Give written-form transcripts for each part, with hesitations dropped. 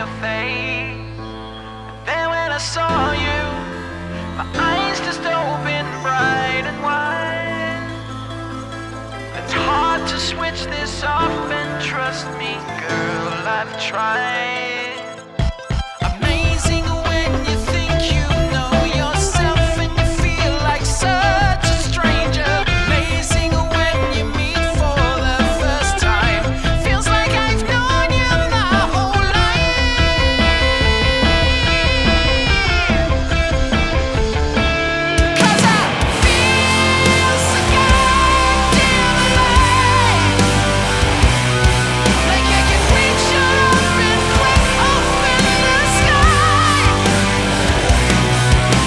your face. And then when I saw you, my eyes just opened bright and wide. It's hard to switch this off, and trust me, girl, I've tried. Amazing when you think you know yourself and you feel like such a stranger. Amazing when you meet for the first time. Feels like I've known you my whole life. 'Cause I feel so goddamn alive. Like I can reach up and crack open the sky.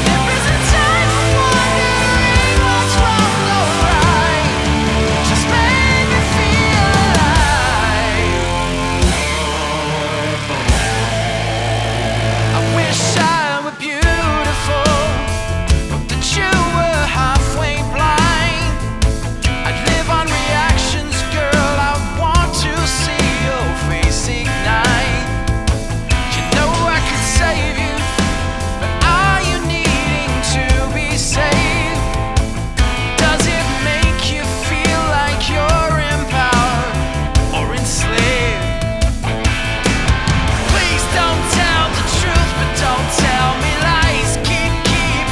There isn't time for wondering what's wrong or right. Just make me feel alive. I wish I were beautiful, but that you were halfway blind. I'd live on reactions, girl. I want to see your face ignite. You know I could save you, but are you needing to be saved? Does it make you feel like you're empowered or enslaved? Please don't tell the truth, but don't tell me lies. Keep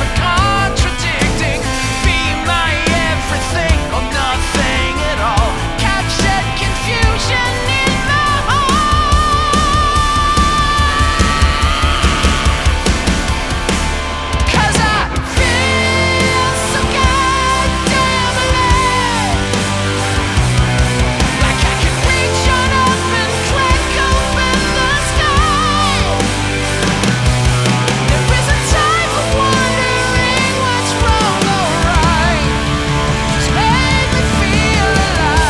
it contradicting. Be my everything or nothing at all. Captured confusion in my heart. 'Cause I feel so goddamn alive. Like I can reach on up and crack open the sky. There isn't time for wondering what's wrong or right. Just make me feel alive.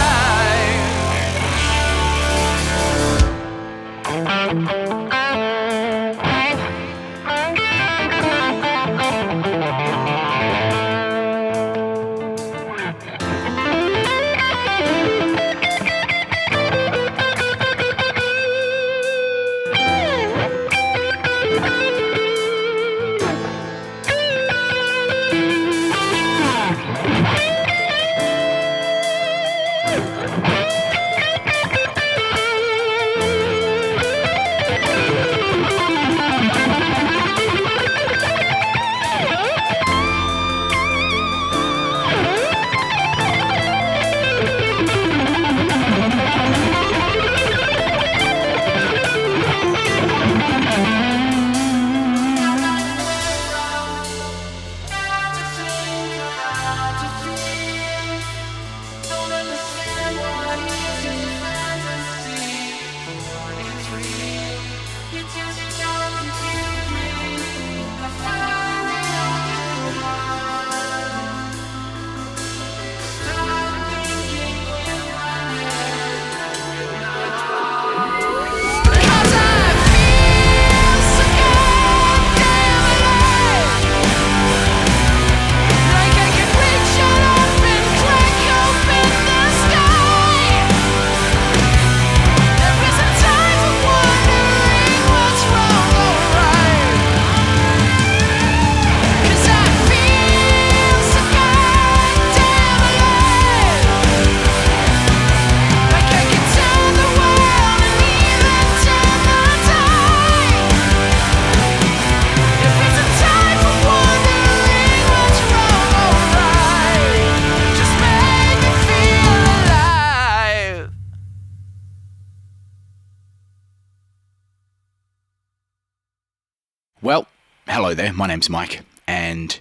Well, hello there, my name's Mike, and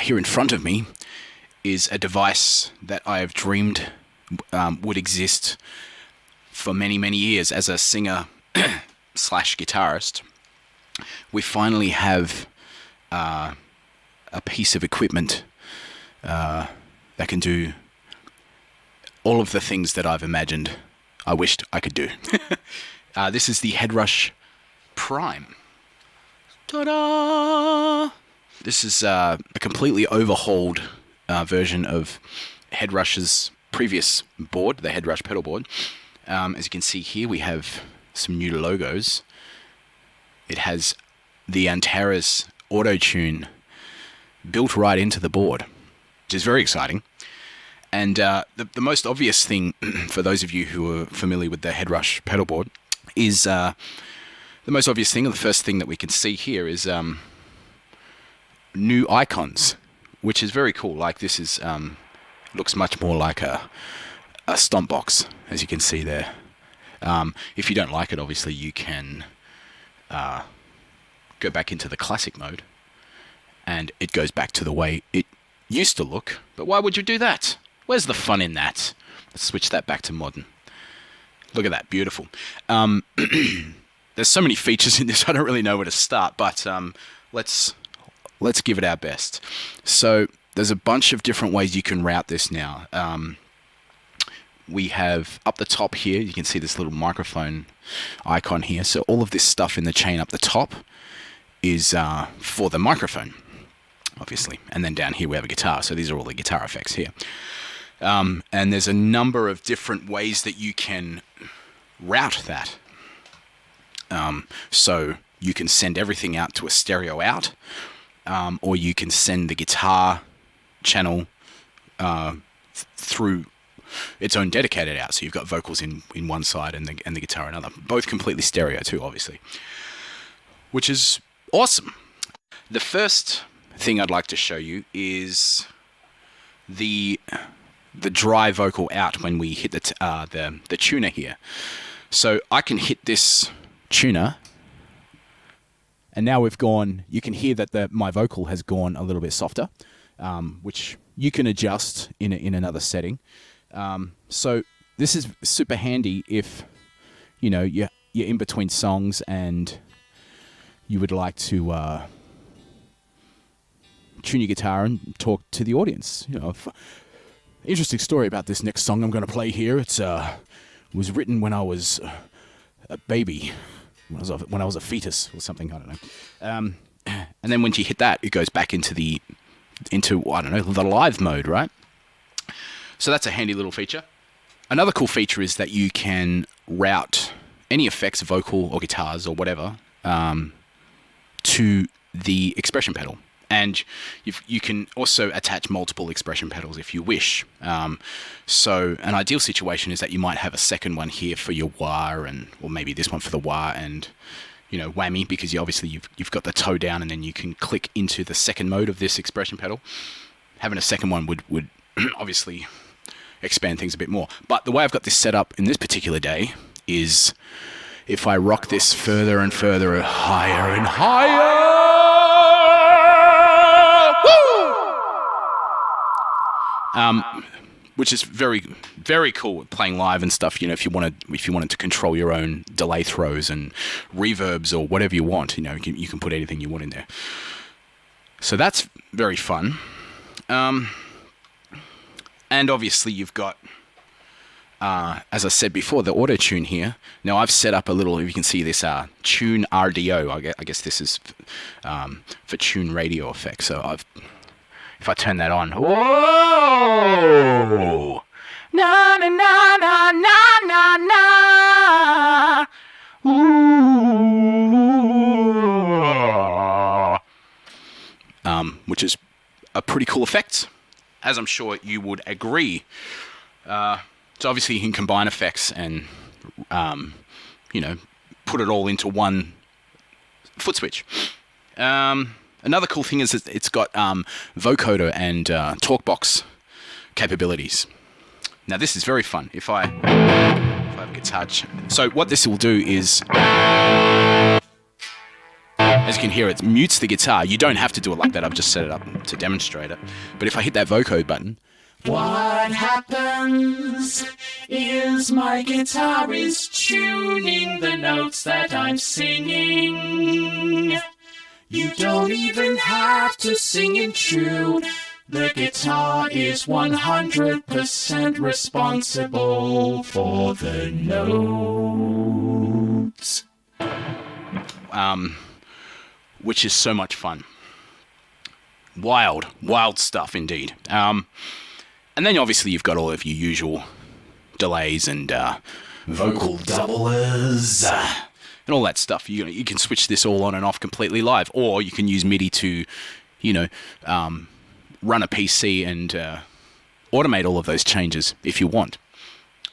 here in front of me is a device that I have dreamed would exist for many, many years as a singer slash guitarist. We finally have a piece of equipment that can do all of the things that I've imagined I wished I could do. This is the HeadRush Prime. Ta-da! This is a completely overhauled version of HeadRush's previous board, the HeadRush pedal board. As you can see here, we have some new logos. it has the Antares Auto-Tune built right into the board, which is very exciting. And the most obvious thing for those of you who are familiar with the HeadRush pedal board is the most obvious thing, or the first thing that we can see here is new icons, which is very cool. Like this is looks much more like a stomp box, as you can see there. If you don't like it, obviously you can go back into the classic mode, and it goes back to the way it used to look. But why would you do that? Where's the fun in that? Let's switch that back to modern. Look at that, beautiful. There's so many features in this, I don't really know where to start, but let's give it our best. So there's a bunch of different ways you can route this now. We have up the top here, you can see this little microphone icon here. So all of this stuff in the chain up the top is for the microphone, obviously. And then down here we have a guitar. So these are all the guitar effects here. And there's a number of different ways that you can route that. So you can send everything out to a stereo out, or you can send the guitar channel through its own dedicated out. So you've got vocals in one side and the guitar in another. Both completely stereo too, obviously, which is awesome. The first thing I'd like to show you is the dry vocal out when we hit the tuner here. So I can hit this tuner, and now we've gone. You can hear that my vocal has gone a little bit softer, which you can adjust in another setting. So this is super handy if you're in between songs and you would like to tune your guitar and talk to the audience. Interesting story about this next song I'm going to play here. It was written when I was a baby, when I was a fetus or something. I don't know. And then when you hit that, it goes back into the live mode, right? So that's a handy little feature. Another cool feature is that you can route any effects, vocal or guitars or whatever, to the expression pedal. And you can also attach multiple expression pedals if you wish. So an ideal situation is that you might have a second one here for your wah, or maybe this one for the wah and whammy, because you've got the toe down, and then you can click into the second mode of this expression pedal. Having a second one would obviously expand things a bit more. But the way I've got this set up in this particular day is if I rock this further and further, higher and higher. Which is very, very cool with playing live and stuff. If you wanted to control your own delay throws and reverbs or whatever you want, you can put anything you want in there. So that's very fun. And obviously you've got, as I said before, the auto-tune here. Now I've set up a little, if you can see this, tune RDO. I guess this is for tune radio effects. So if I turn that on, whoa, na na na na na na na, which is a pretty cool effect, as I'm sure you would agree. So obviously you can combine effects and put it all into one foot switch. Another cool thing is that it's got vocoder and talkbox capabilities. Now this is very fun. If I have a guitar, so what this will do is, as you can hear, it mutes the guitar. You don't have to do it like that. I've just set it up to demonstrate it. But if I hit that vocoder button, what happens is my guitar is tuning the notes that I'm singing. You don't even have to sing in tune. The guitar is 100% responsible for the notes. Which is so much fun. Wild stuff indeed. And then obviously you've got all of your usual delays and vocal doublers. and all that stuff. You can switch this all on and off completely live, or you can use MIDI to, run a PC and automate all of those changes if you want,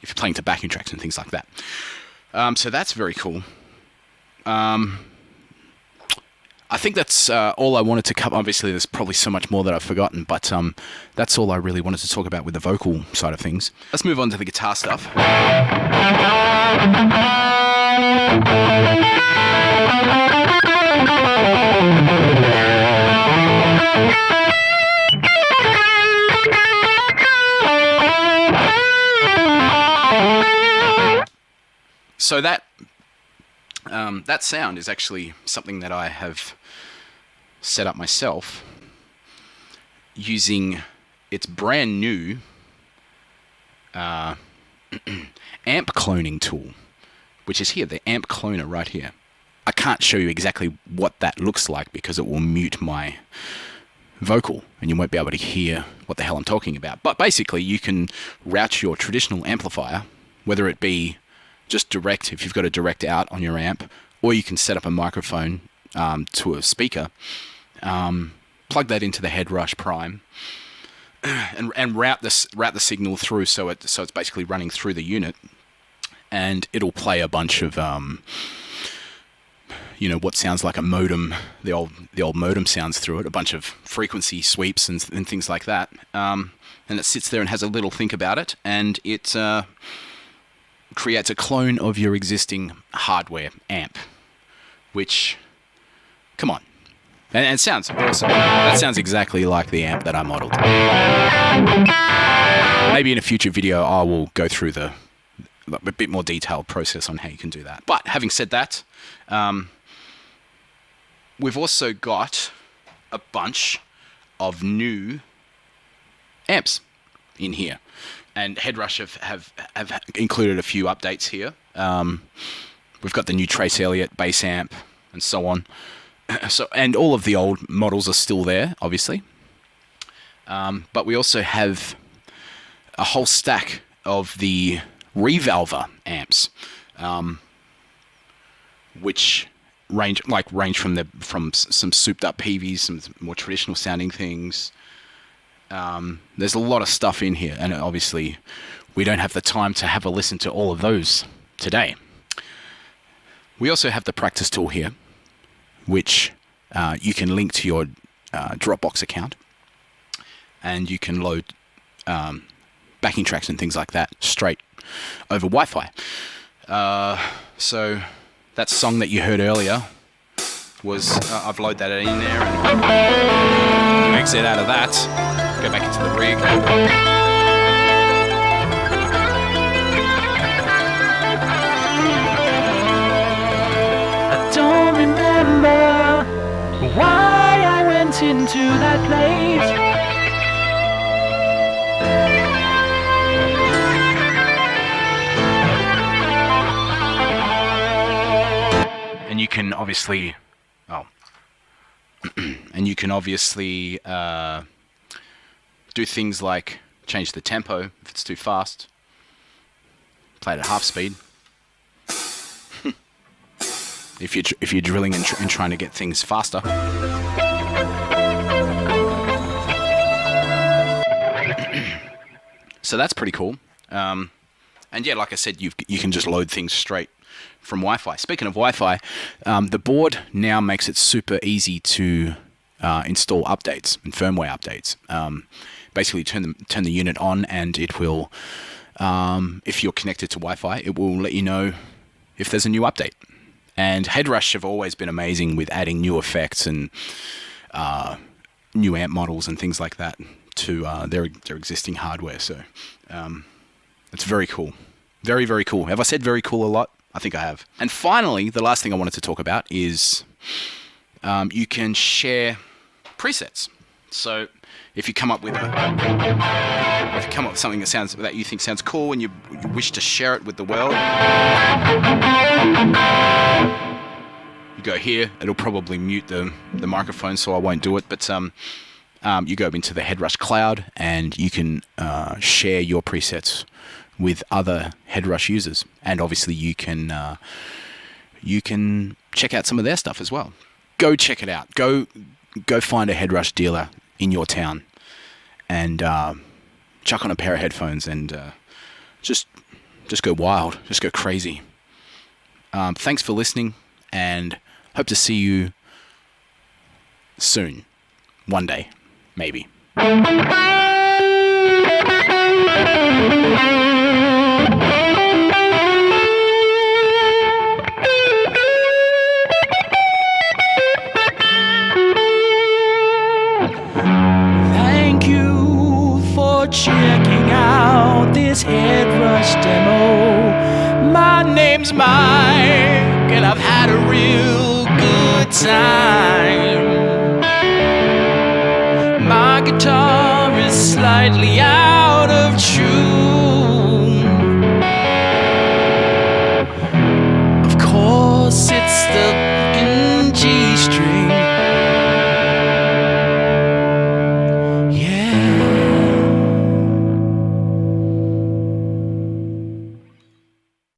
if you're playing to backing tracks and things like that. So that's very cool. I think that's all I wanted to cover. Obviously, there's probably so much more that I've forgotten, but that's all I really wanted to talk about with the vocal side of things. Let's move on to the guitar stuff. So that sound is actually something that I have set up myself using its brand new amp cloning tool, which is here, the amp cloner right here. I can't show you exactly what that looks like because it will mute my vocal and you won't be able to hear what the hell I'm talking about. But basically you can route your traditional amplifier, whether it be just direct, if you've got a direct out on your amp, or you can set up a microphone to a speaker, plug that into the HeadRush Prime, and route the signal through so it's basically running through the unit, and it'll play a bunch of what sounds like a modem, the old modem sounds through it, a bunch of frequency sweeps and things like that, and it sits there and has a little think about it, and it creates a clone of your existing hardware amp, which, come on, and it sounds awesome. That sounds exactly like the amp that I modeled. Maybe in a future video I will go through a bit more detailed process on how you can do that. But having said that, we've also got a bunch of new amps in here. And HeadRush have included a few updates here. We've got the new Trace Elliott bass amp and so on. And all of the old models are still there, obviously. But we also have a whole stack of the Revolver amps, which range from some souped up PVs, some more traditional sounding things. There's a lot of stuff in here, and obviously we don't have the time to have a listen to all of those today. We also have the practice tool here, which you can link to your Dropbox account, and you can load backing tracks and things like that straight over Wi-Fi. So that song that you heard earlier was, I've loaded that in there, and you exit out of that, go back into the rig. I don't remember why I went into that place. And you can obviously, do things like change the tempo if it's too fast, play it at half speed. if you're drilling and trying to get things faster. So that's pretty cool. And yeah, like I said, you can just load things straight from Wi-Fi. Speaking of Wi-Fi, the board now makes it super easy to install updates and firmware updates. Basically, turn the unit on, and it will, if you're connected to Wi-Fi, it will let you know if there's a new update. And HeadRush have always been amazing with adding new effects and new amp models and things like that to their existing hardware. So it's very cool. Very, very cool. Have I said very cool a lot? I think I have. And finally, the last thing I wanted to talk about is you can share presets. So if you come up with something that you think sounds cool and you wish to share it with the world, you go here. It'll probably mute the microphone, so I won't do it. But you go into the HeadRush cloud and you can share your presets with other HeadRush users, and obviously you can you can check out some of their stuff as well. Go check it out. Go find a HeadRush dealer in your town and chuck on a pair of headphones and just go wild. Just go crazy. Thanks for listening, and hope to see you soon. One day, maybe. Thank you for checking out this HeadRush demo. My name's Mike, and I've had a real good time. My guitar is slightly out